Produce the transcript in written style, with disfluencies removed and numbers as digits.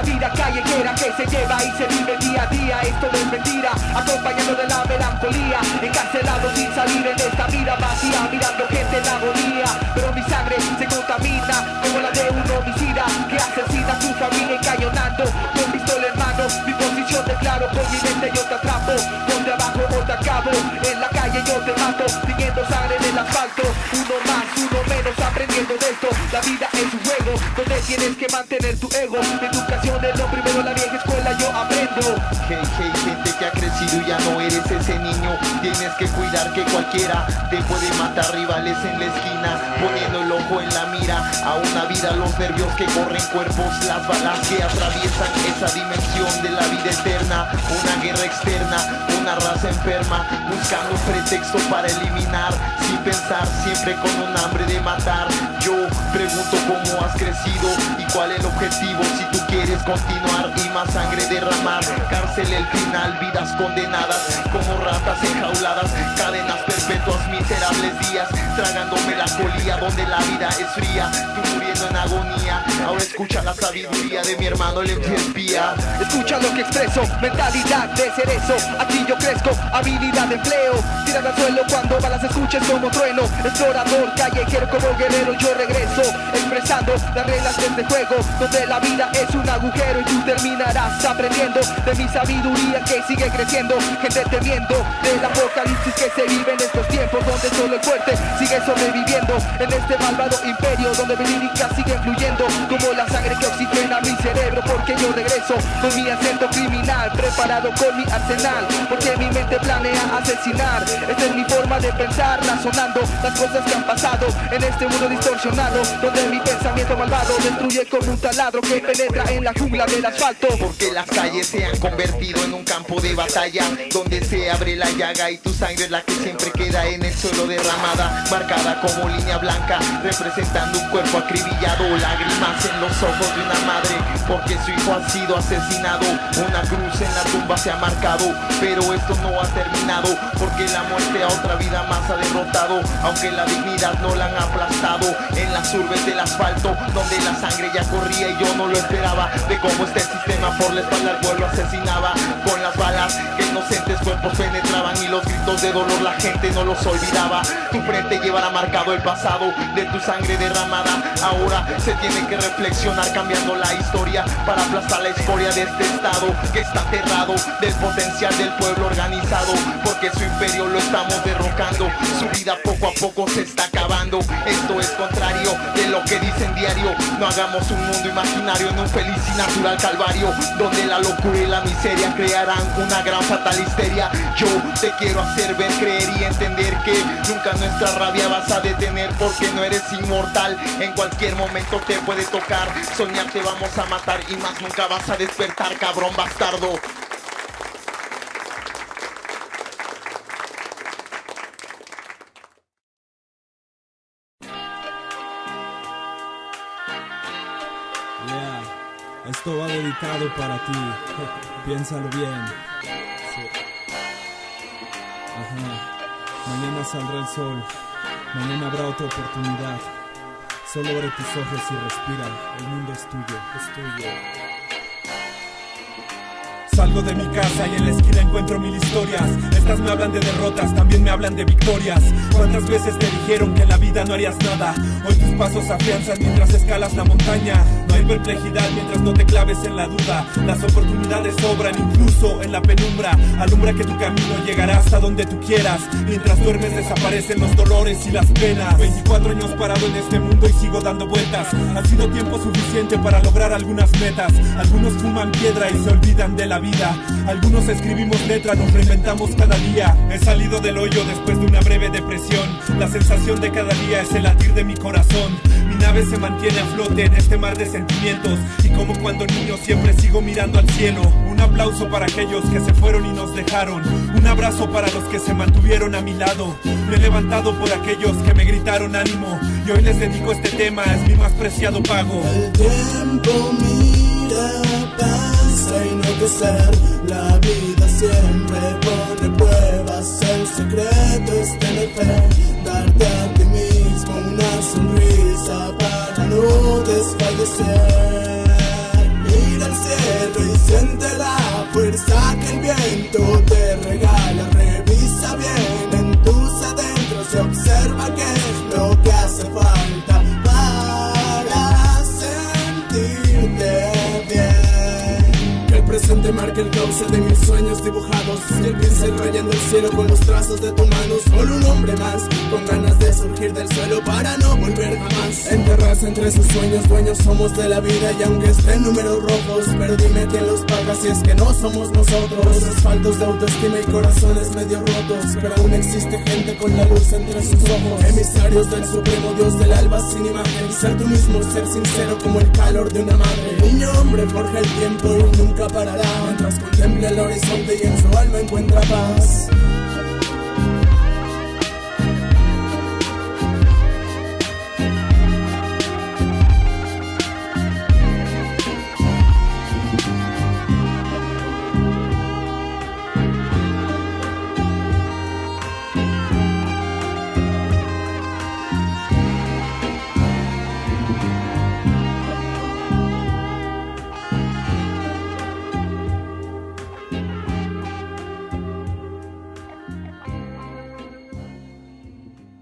vida callejera que se lleva y se vive día a día. Esto no es mentira, acompañado de la melancolía, encarcelado sin salir en esta vida vacía, mirando gente en agonía. Pero mi sangre se contamina como la de un homicida que asesina a su familia encañonando con pistola en mano. Mi posición te claro, con mi mente yo te atrapo, donde abajo o te acabo, en la calle yo te mato, siguiendo sangre en el asfalto. Uno más, uno menos, aprendiendo de esto. La vida es un juego donde tienes que mantener tu ego. La educación es lo primero, la vieja escuela yo aprendo. Hey, gente que ha crecido, ya no eres ese niño. Tienes que cuidar que cualquiera te puede matar, rivales en la esquina, poniendo el ojo en la mira. A una vida los nervios que corren cuerpos, las balas que atraviesan esa dimensión de la vida eterna. Una guerra externa, una raza enferma, buscando un pretexto para eliminar, sin pensar, siempre con un hambre de matar. Yo pregunto cómo has crecido y cuál es el objetivo, si tú quieres continuar y más sangre derramar. Cárcel el final, vidas condenadas como ratas enjauladas, cadenas perpetuas, miserables días, tragando melancolía donde la vida es fría, tú muriendo en agonía. Ahora escucha la sabiduría de mi hermano el espía. Escucha lo que expreso, mentalidad de cerezo. Aquí yo crezco, habilidad de empleo. Tiras al suelo cuando balas escuches como trueno. Explorador, callejero como guerrero yo regreso, expresando las reglas de este juego, donde la vida es un agujero y tú terminarás aprendiendo de mi sabiduría que sigue creciendo. Gente temiendo del apocalipsis que se vive en estos tiempos, donde solo el fuerte sigue sobreviviendo en este malvado imperio, donde mi lírica sigue fluyendo como la sangre que oxigena mi cerebro. Porque yo regreso con mi acento criminal, preparado con mi arsenal, porque mi mente planea asesinar. Esta es mi forma de pensar, razonando las cosas que han pasado en este mundo distorsionado, donde mi pensamiento malvado destruye como un taladro que penetra en la jungla del asfalto. Porque las calles se han convertido en un campo de batalla, donde se abre la llaga y tu sangre es la que siempre queda en el suelo derramada, marcada como línea blanca, representando un cuerpo acribillado, lágrimas en los ojos de una madre, porque su hijo ha sido asesinado. Una cruz en la tumba se ha marcado, pero esto no ha terminado, porque la muerte a otra vida más ha derrotado, aunque la dignidad no la han aplastado. En las urbes del asfalto, donde la sangre ya corría y yo no lo esperaba, de cómo este sistema por la espalda al pueblo asesinaba, con las balas que inocentes cuerpos penetraban y los gritos de dolor la gente no los olvidaba. Tu frente llevará marcado el pasado de tu sangre derramada. Ahora se tiene que reflexionar, cambiando la historia para aplastar la escoria de este estado que está aterrado del potencial del pueblo organizado, porque su imperio lo estamos derrocando, su vida poco a poco se está acabando. Esto es contrario de lo que dicen diario. No hagamos un mundo imaginario en un feliz y natural calvario, donde la locura y la miseria crearán una gran fatal histeria. Yo te quiero hacer ver, creer y entender que nunca nuestra rabia vas a detener, porque no eres inmortal, en cualquier momento te puede tocar. Soñar te vamos a matar y más nunca vas a despertar, cabrón bastardo. Esto va dedicado para ti. Piénsalo bien. Sí. Ajá. Mañana saldrá el sol. Mañana habrá otra oportunidad. Solo abre tus ojos y respira. El mundo es tuyo, es tuyo. Salgo de mi casa y en la esquina encuentro mil historias. Estas me hablan de derrotas, también me hablan de victorias. ¿Cuántas veces te dijeron que en la vida no harías nada? Hoy tus pasos afianzan mientras escalas la montaña. No hay perplejidad mientras no te claves en la duda. Las oportunidades sobran incluso en la penumbra. Alumbra que tu camino llegará hasta donde tú quieras. Mientras duermes desaparecen los dolores y las penas. 24 años parado en este mundo y sigo dando vueltas. Ha sido tiempo suficiente para lograr algunas metas. Algunos fuman piedra y se olvidan de la vida. Algunos escribimos letras, nos reinventamos cada día. He salido del hoyo después de una breve depresión. La sensación de cada día es el latir de mi corazón. Mi nave se mantiene a flote en este mar de sentimientos. Y como cuando niño siempre sigo mirando al cielo. Un aplauso para aquellos que se fueron y nos dejaron. Un abrazo para los que se mantuvieron a mi lado. Me he levantado por aquellos que me gritaron ánimo. Y hoy les dedico este tema, es mi más preciado pago. El tiempo mira, pasa y no te ser. La vida siempre pone pruebas. El secreto es tener fe. Darte a ti mismo una sonrisa para no desfallecer. Mira al cielo. Siente la fuerza que el viento te regala. Revisa bien en tus adentros y observa qué es lo que hace falta para sentirte bien. Que el presente marque el cauce de mis sueños dibujados, y el pincel rayando el cielo con los trazos de tu mano. Solo un hombre más, con ganas de surgir del suelo para no volver jamás. Enterrarse entre sus sueños, dueños somos de la vida. Y aunque estén números rojos, pero dime quién los paga si es que no somos nosotros. Los asfaltos de autoestima y corazones medio rotos, pero aún existe gente con la luz entre sus ojos. Emisarios del supremo Dios del alba sin imagen. Ser tú mismo, ser sincero como el calor de una madre. Niño hombre forja el tiempo y nunca parará, mientras contempla el horizonte y en su alma encuentra paz.